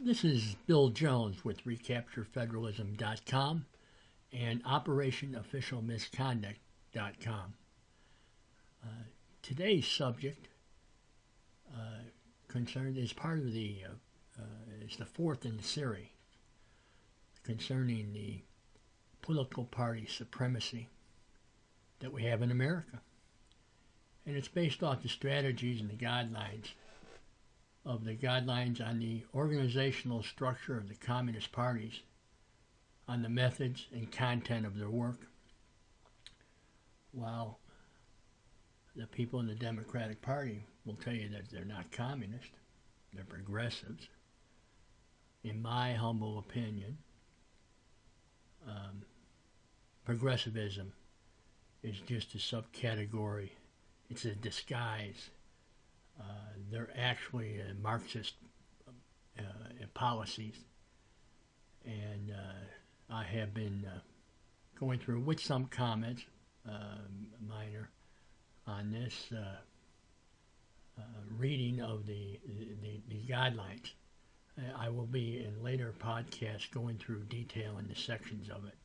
This is Bill Jones with recapturefederalism.com and operationofficialmisconduct.com. Today's subject concerned is part of it's the fourth in the series concerning the political party supremacy that we have in America. And it's based off the strategies and the guidelines on the organizational structure of the communist parties, on the methods and content of their work, while the people in the Democratic Party will tell you that they're not communist, they're progressives. In my humble opinion, progressivism is just a subcategory. It's a disguise. They're actually Marxist policies, and I have been going through with some comments, minor, on this reading of the guidelines. I will be in later podcasts going through detail in the sections of it.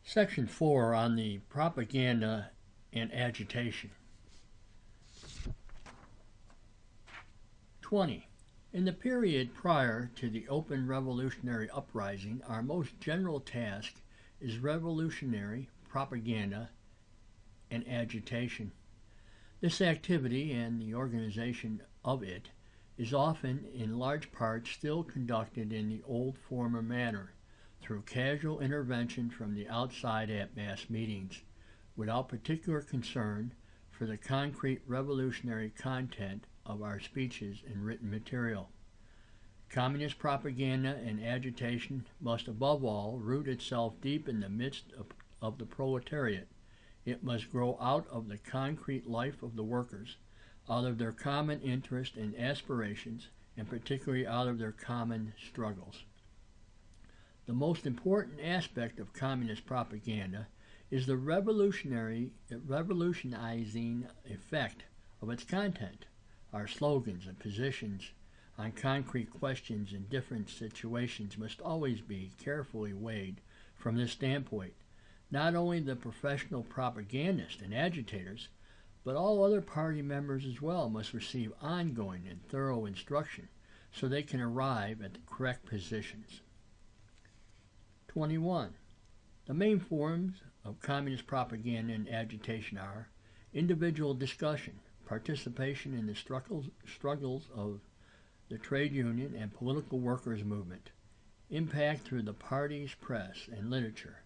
Section 4 on the propaganda and agitation. 20. In the period prior to the open revolutionary uprising, our most general task is revolutionary propaganda and agitation. This activity and the organization of it is often, in large part, still conducted in the old former manner, through casual intervention from the outside at mass meetings, without particular concern for the concrete revolutionary content of our speeches and written material. Communist propaganda and agitation must above all root itself deep in the midst of the proletariat. It must grow out of the concrete life of the workers, out of their common interests and aspirations, and particularly out of their common struggles. The most important aspect of communist propaganda is the revolutionizing effect of its content. Our slogans and positions on concrete questions in different situations must always be carefully weighed from this standpoint. Not only the professional propagandists and agitators, but all other party members as well must receive ongoing and thorough instruction so they can arrive at the correct positions. 21. The main forms of communist propaganda and agitation are individual discussion, participation in the struggles of the trade union and political workers movement, impact through the party's press and literature.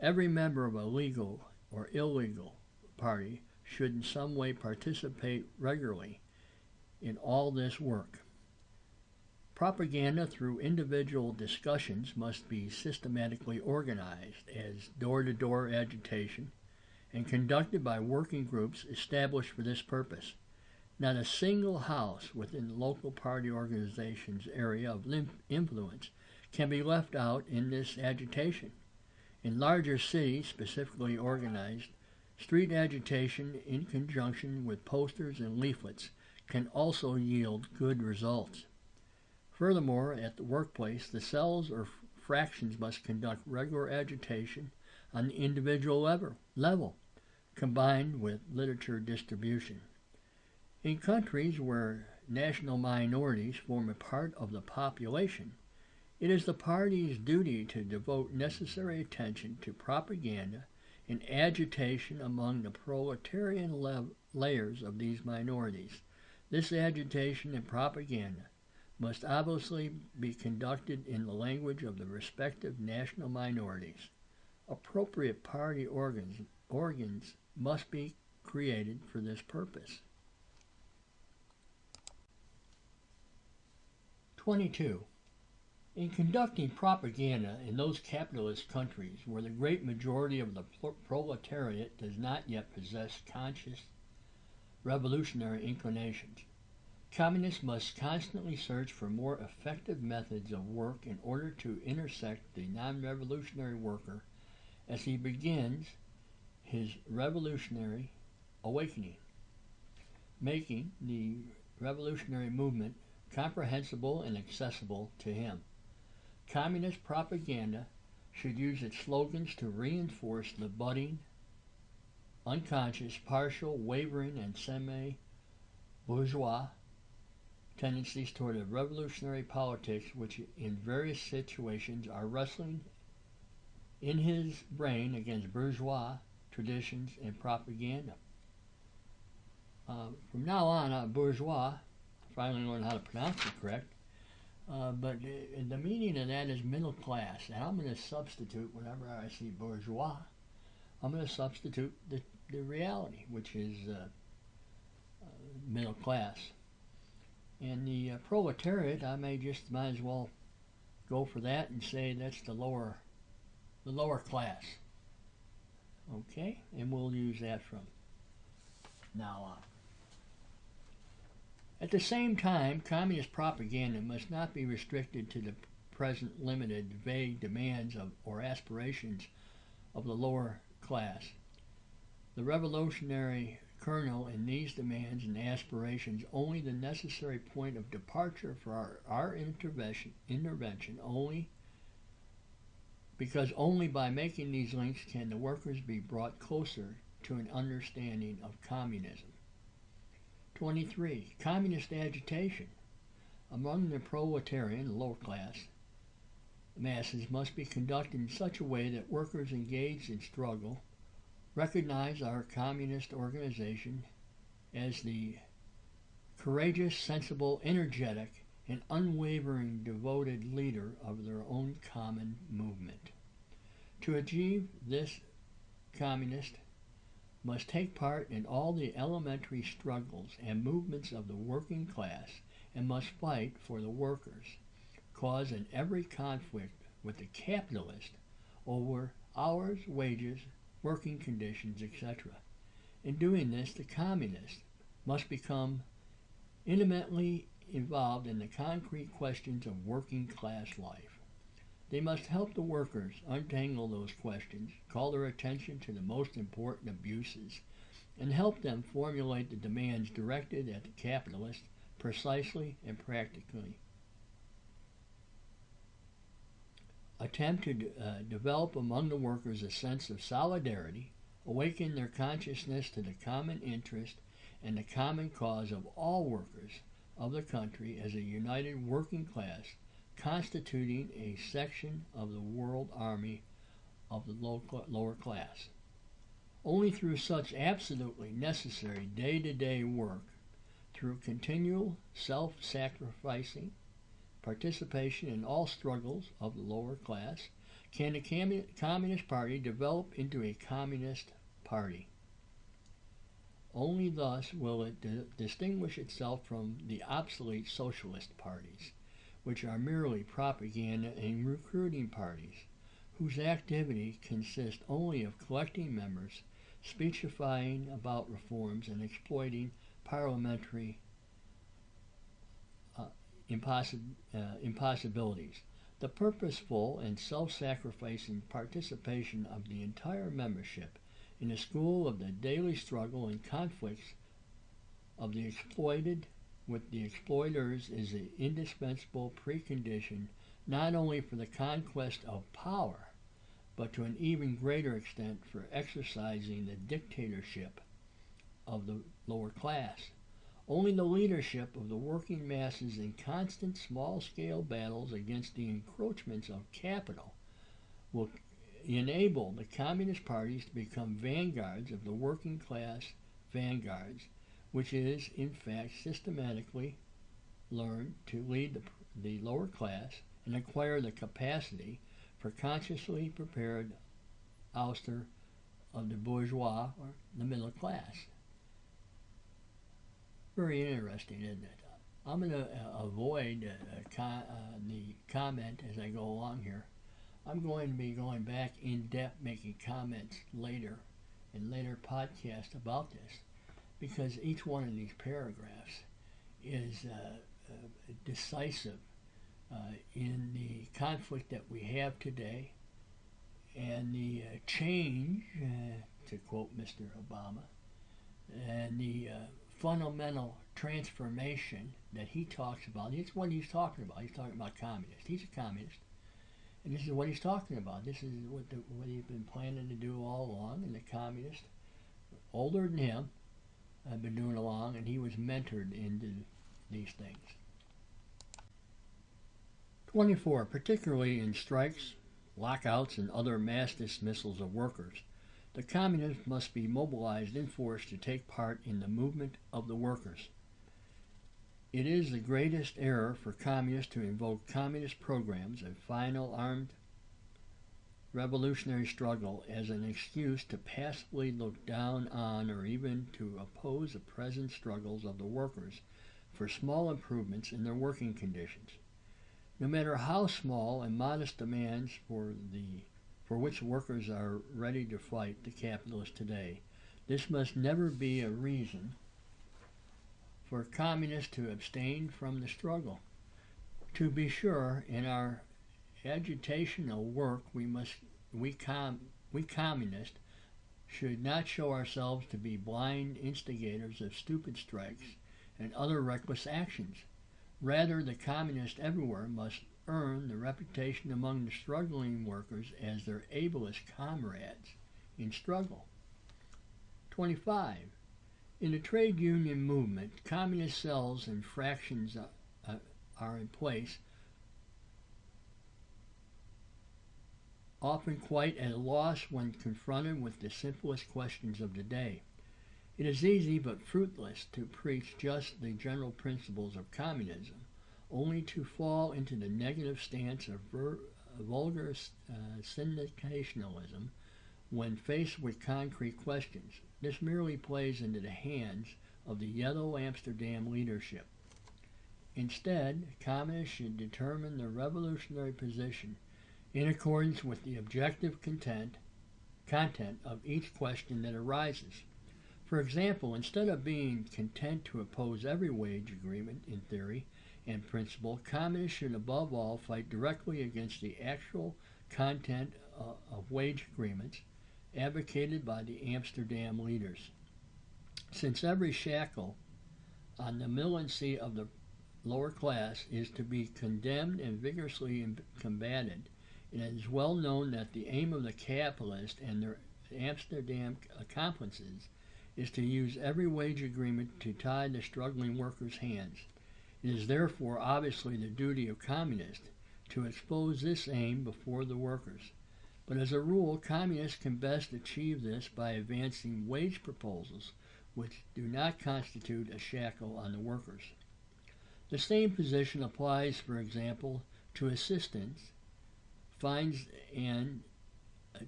Every member of a legal or illegal party should in some way participate regularly in all this work. Propaganda through individual discussions must be systematically organized as door-to-door agitation and conducted by working groups established for this purpose. Not a single house within the local party organization's area of influence can be left out in this agitation. In larger cities, specifically organized, street agitation in conjunction with posters and leaflets can also yield good results. Furthermore, at the workplace, the cells or fractions must conduct regular agitation on the individual level, combined with literature distribution. In countries where national minorities form a part of the population, it is the party's duty to devote necessary attention to propaganda and agitation among the proletarian layers of these minorities. This agitation and propaganda must obviously be conducted in the language of the respective national minorities. Appropriate party organs must be created for this purpose. 22. In conducting propaganda in those capitalist countries where the great majority of the proletariat does not yet possess conscious revolutionary inclinations, communists must constantly search for more effective methods of work in order to intersect the non-revolutionary worker as he begins his revolutionary awakening, making the revolutionary movement comprehensible and accessible to him. Communist propaganda should use its slogans to reinforce the budding, unconscious, partial, wavering, and semi-bourgeois tendencies toward a revolutionary politics which in various situations are wrestling in his brain against bourgeois traditions and propaganda. From now on, bourgeois, finally learned how to pronounce it correct, but the meaning of that is middle class, and I'm going to substitute, whenever I see bourgeois, I'm going to substitute the reality, which is middle class. And the proletariat, I might as well go for that and say that's the lower class. Okay, and we'll use that from now on. At the same time, communist propaganda must not be restricted to the present limited, vague demands of or aspirations of the lower class. The revolutionary kernel in these demands and aspirations only the necessary point of departure for our intervention only because only by making these links can the workers be brought closer to an understanding of communism. 23. Communist agitation among the proletarian, lower class, masses must be conducted in such a way that workers engaged in struggle recognize our communist organization as the courageous, sensible, energetic, and unwavering devoted leader of their own common movement. To achieve this, communists must take part in all the elementary struggles and movements of the working class and must fight for the workers' cause in every conflict with the capitalist over hours, wages, working conditions, etc. In doing this, the communists must become intimately involved in the concrete questions of working class life. They must help the workers untangle those questions, call their attention to the most important abuses, and help them formulate the demands directed at the capitalists precisely and practically. Attempt to develop among the workers a sense of solidarity, awaken their consciousness to the common interest and the common cause of all workers of the country as a united working class constituting a section of the world army of the lower class. Only through such absolutely necessary day-to-day work, through continual self-sacrificing participation in all struggles of the lower class, can the Communist Party develop into a communist party. Only thus will it distinguish itself from the obsolete socialist parties, which are merely propaganda and recruiting parties, whose activity consists only of collecting members, speechifying about reforms, and exploiting parliamentary impossibilities. The purposeful and self-sacrificing participation of the entire membership in the school of the daily struggle and conflicts of the exploited with the exploiters is an indispensable precondition not only for the conquest of power, but to an even greater extent for exercising the dictatorship of the lower class. Only the leadership of the working masses in constant small-scale battles against the encroachments of capital will enable the communist parties to become vanguards of the working class vanguards, which is, in fact, systematically learned to lead the lower class and acquire the capacity for consciously prepared ouster of the bourgeois or the middle class. Very interesting, isn't it? I'm going to avoid the comment as I go along here. I'm going to be going back in depth, making comments later in later podcasts about this, because each one of these paragraphs is decisive in the conflict that we have today and the change, to quote Mr. Obama, and the fundamental transformation that he talks about. It's what he's talking about. He's talking about communists. He's a communist. And this is what he's talking about. This is what he's been planning to do all along. And the communists, older than him, have been doing along, and he was mentored into these things. 24. Particularly in strikes, lockouts, and other mass dismissals of workers, the communists must be mobilized in force to take part in the movement of the workers. It is the greatest error for communists to invoke communist programs and final armed revolutionary struggle as an excuse to passively look down on or even to oppose the present struggles of the workers for small improvements in their working conditions. No matter how small and modest demands for which workers are ready to fight the capitalists today, this must never be a reason for communists to abstain from the struggle. To be sure, in our agitational work, we communists should not show ourselves to be blind instigators of stupid strikes and other reckless actions. Rather, the communists everywhere must earn the reputation among the struggling workers as their ablest comrades in struggle. 25. In the trade union movement, communist cells and fractions are in place, often quite at a loss when confronted with the simplest questions of the day. It is easy but fruitless to preach just the general principles of communism, only to fall into the negative stance of vulgar syndicationalism when faced with concrete questions. This merely plays into the hands of the Yellow Amsterdam leadership. Instead, communists should determine their revolutionary position in accordance with the objective content of each question that arises. For example, instead of being content to oppose every wage agreement in theory and principle, communists should above all fight directly against the actual content of wage agreements advocated by the Amsterdam leaders. Since every shackle on the militancy of the lower class is to be condemned and vigorously combated, it is well known that the aim of the capitalists and their Amsterdam accomplices is to use every wage agreement to tie the struggling workers' hands. It is therefore obviously the duty of communists to expose this aim before the workers. But as a rule, communists can best achieve this by advancing wage proposals which do not constitute a shackle on the workers. The same position applies, for example, to assistance, fines, and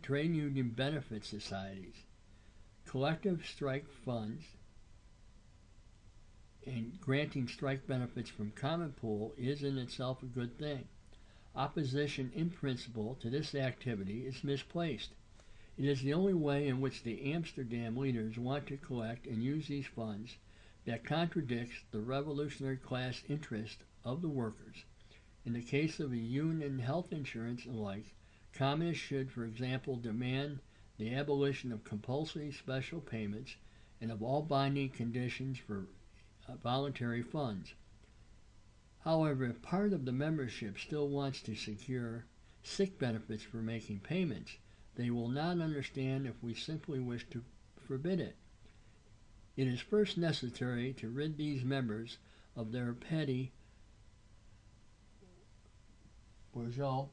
trade union benefit societies. Collective strike funds and granting strike benefits from common pool is in itself a good thing. Opposition in principle to this activity is misplaced. It is the only way in which the Amsterdam leaders want to collect and use these funds that contradicts the revolutionary class interest of the workers. In the case of a union health insurance and like, communists should, for example, demand the abolition of compulsory special payments and of all binding conditions for voluntary funds. However, if part of the membership still wants to secure sick benefits for making payments, they will not understand if we simply wish to forbid it. It is first necessary to rid these members of their petty bourgeois,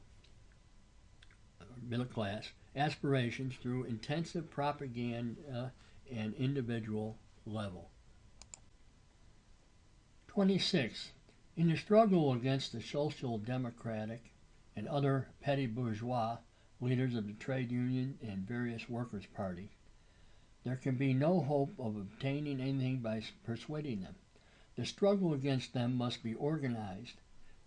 middle class, aspirations through intensive propaganda and individual level. 26. In the struggle against the social democratic and other petty bourgeois leaders of the trade union and various workers' parties, there can be no hope of obtaining anything by persuading them. The struggle against them must be organized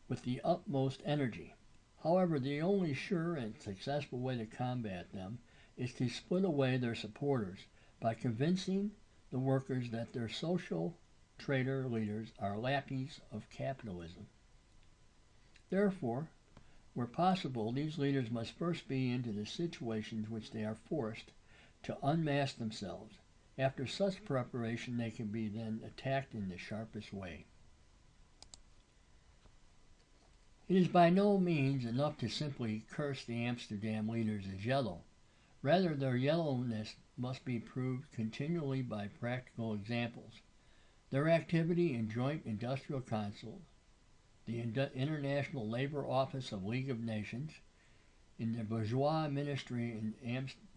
with the utmost energy. However, the only sure and successful way to combat them is to split away their supporters by convincing the workers that their social trader leaders are lackeys of capitalism. Therefore, where possible, these leaders must first be into the situations which they are forced to unmask themselves After such preparation, they can be then attacked in the sharpest way. It is by no means enough to simply curse the Amsterdam leaders as yellow. Rather, their yellowness must be proved continually by practical examples. Their activity in Joint Industrial Council, the International Labor Office of League of Nations, in the bourgeois ministry and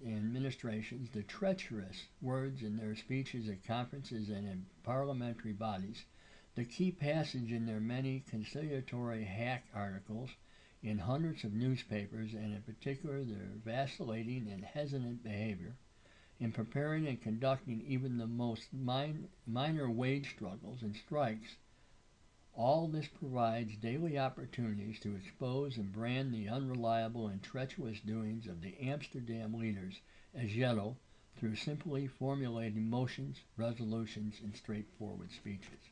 administrations, the treacherous words in their speeches at conferences and in parliamentary bodies, the key passage in their many conciliatory hack articles in hundreds of newspapers, and in particular their vacillating and hesitant behavior in preparing and conducting even the most minor wage struggles and strikes. All this provides daily opportunities to expose and brand the unreliable and treacherous doings of the Amsterdam leaders as yellow through simply formulating motions, resolutions, and straightforward speeches.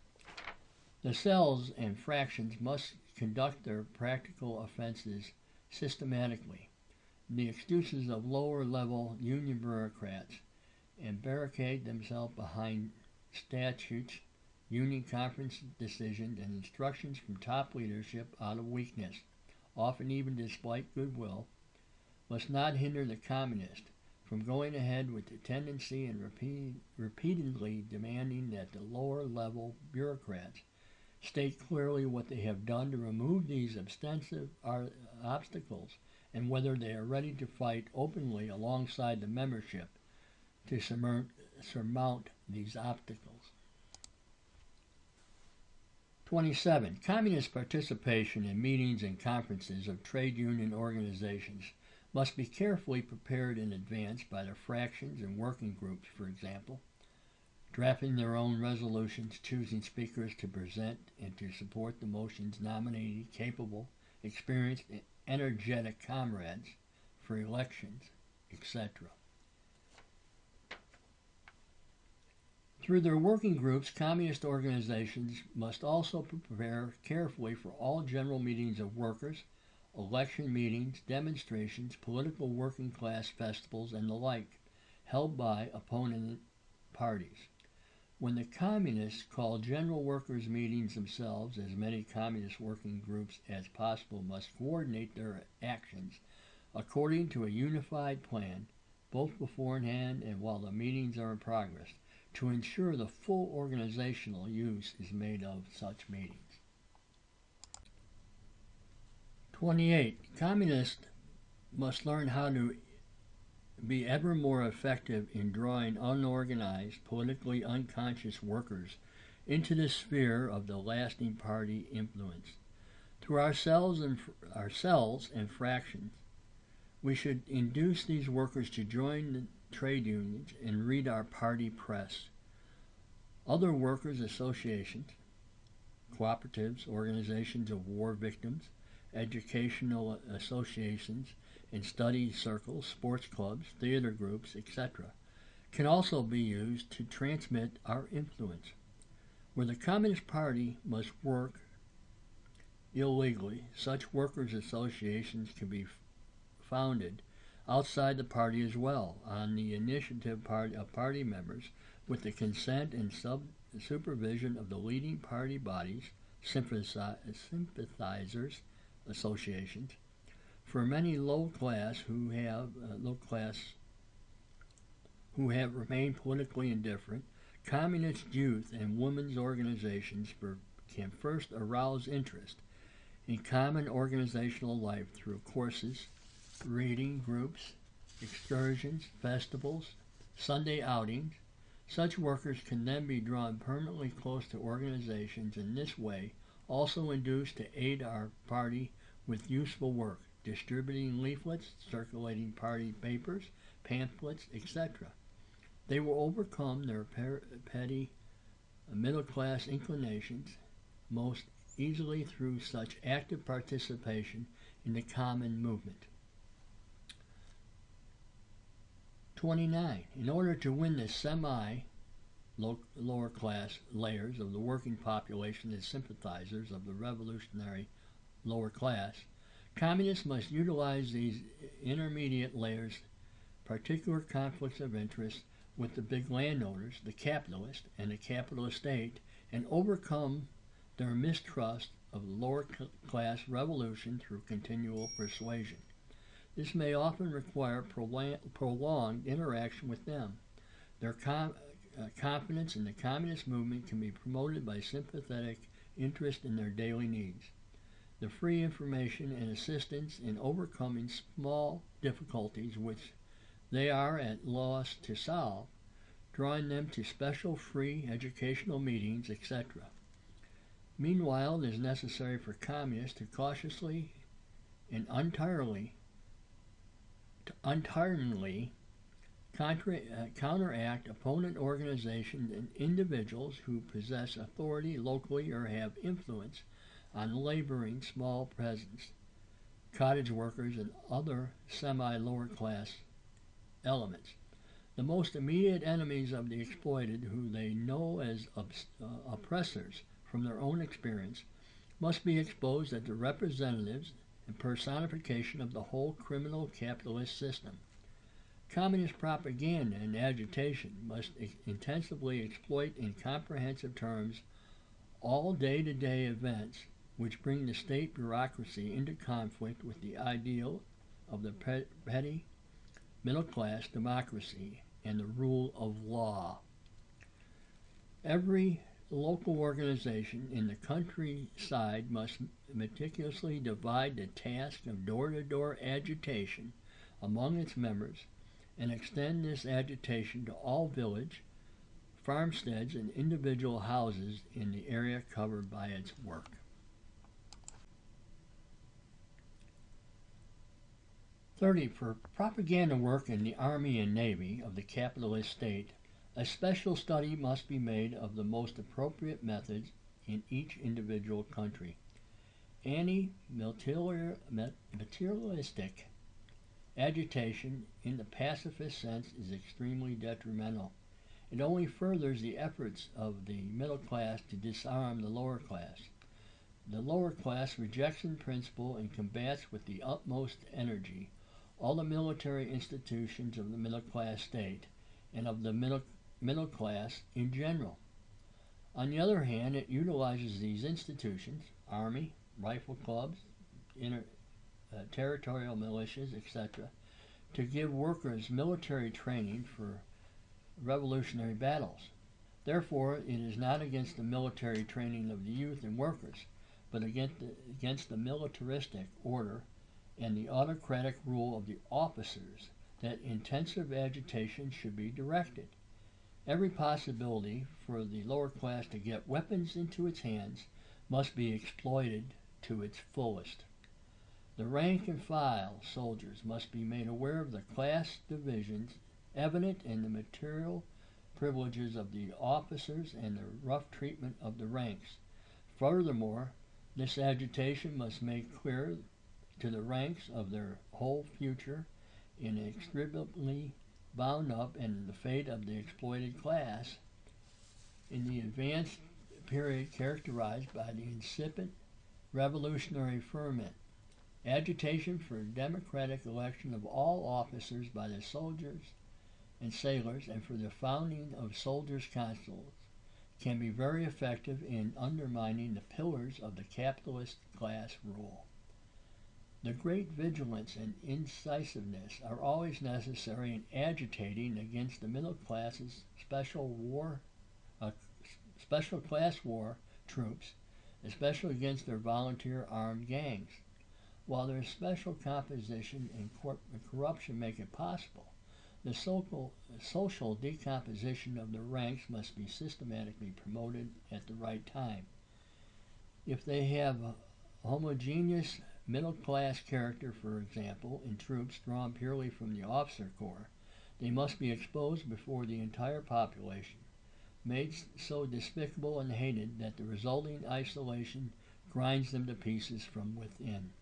The cells and fractions must conduct their practical offenses systematically. The excuses of lower-level union bureaucrats and barricade themselves behind statutes, union conference decisions, and instructions from top leadership out of weakness, often even despite goodwill, must not hinder the communist from going ahead with the tendency and repeatedly demanding that the lower-level bureaucrats state clearly what they have done to remove these extensive obstacles and whether they are ready to fight openly alongside the membership to surmount these obstacles. 27. Communist participation in meetings and conferences of trade union organizations must be carefully prepared in advance by the fractions and working groups, for example, drafting their own resolutions, choosing speakers to present and to support the motions, nominating capable, experienced, and energetic comrades for elections, etc. Through their working groups, communist organizations must also prepare carefully for all general meetings of workers, election meetings, demonstrations, political working class festivals, and the like, held by opponent parties. When the communists call general workers' meetings themselves, as many communist working groups as possible must coordinate their actions according to a unified plan, both beforehand and while the meetings are in progress, to ensure the full organizational use is made of such meetings. 28. Communists must learn how to be ever more effective in drawing unorganized, politically unconscious workers into the sphere of the lasting party influence. Through our cells and fractions, we should induce these workers to join the trade unions and read our party press. Other workers' associations, cooperatives, organizations of war victims, educational associations, and study circles, sports clubs, theater groups, etc., can also be used to transmit our influence. Where the Communist Party must work illegally, such workers' associations can be founded outside the party as well, on the initiative of party members, with the consent and supervision of the leading party bodies, sympathizers associations. For many low class who have remained politically indifferent, communist youth and women's organizations can first arouse interest in common organizational life through courses, reading groups, excursions, festivals, Sunday outings. Such workers can then be drawn permanently close to organizations, in this way also induced to aid our party with useful work, distributing leaflets, circulating party papers, pamphlets, etc. They will overcome their petty middle-class inclinations most easily through such active participation in the common movement. 29. In order to win the lower class layers of the working population as sympathizers of the revolutionary lower class, communists must utilize these intermediate layers' particular conflicts of interest with the big landowners, the capitalists, and the capitalist state, and overcome their mistrust of the lower class revolution through continual persuasion. This may often require prolonged interaction with them. Their confidence in the communist movement can be promoted by sympathetic interest in their daily needs. The free information and assistance in overcoming small difficulties which they are at loss to solve, drawing them to special free educational meetings, etc. Meanwhile, it is necessary for communists to cautiously and untiringly counteract opponent organizations and individuals who possess authority locally or have influence on laboring small peasants, cottage workers, and other semi-lower class elements. The most immediate enemies of the exploited, who they know as oppressors from their own experience, must be exposed as the representatives and personification of the whole criminal capitalist system. Communist propaganda and agitation must intensively exploit in comprehensive terms all day-to-day events which bring the state bureaucracy into conflict with the ideal of the petty middle-class democracy and the rule of law. Every local organization in the countryside must meticulously divide the task of door-to-door agitation among its members and extend this agitation to all village, farmsteads, and individual houses in the area covered by its work. For propaganda work in the Army and Navy of the capitalist state, a special study must be made of the most appropriate methods in each individual country. Anti-materialistic agitation in the pacifist sense is extremely detrimental. It only furthers the efforts of the middle class to disarm the lower class. The lower class rejects in principle and combats with the utmost energy all the military institutions of the middle class state and of the middle class in general. On the other hand, it utilizes these institutions, army, rifle clubs, territorial militias, etc., to give workers military training for revolutionary battles. Therefore, it is not against the military training of the youth and workers, but against the militaristic order and the autocratic rule of the officers that intensive agitation should be directed. Every possibility for the lower class to get weapons into its hands must be exploited to its fullest. The rank and file soldiers must be made aware of the class divisions evident in the material privileges of the officers and the rough treatment of the ranks. Furthermore, this agitation must make clear to the ranks of their whole future inextricably bound up in the fate of the exploited class in the advanced period characterized by the incipient revolutionary ferment. Agitation for democratic election of all officers by the soldiers and sailors and for the founding of soldiers' councils can be very effective in undermining the pillars of the capitalist class rule. The great vigilance and incisiveness are always necessary in agitating against the middle class's special class war troops, especially against their volunteer armed gangs. While their special composition and corruption make it possible, the social decomposition of the ranks must be systematically promoted at the right time. If they have a homogeneous middle-class character, for example, in troops drawn purely from the officer corps, they must be exposed before the entire population, made so despicable and hated that the resulting isolation grinds them to pieces from within.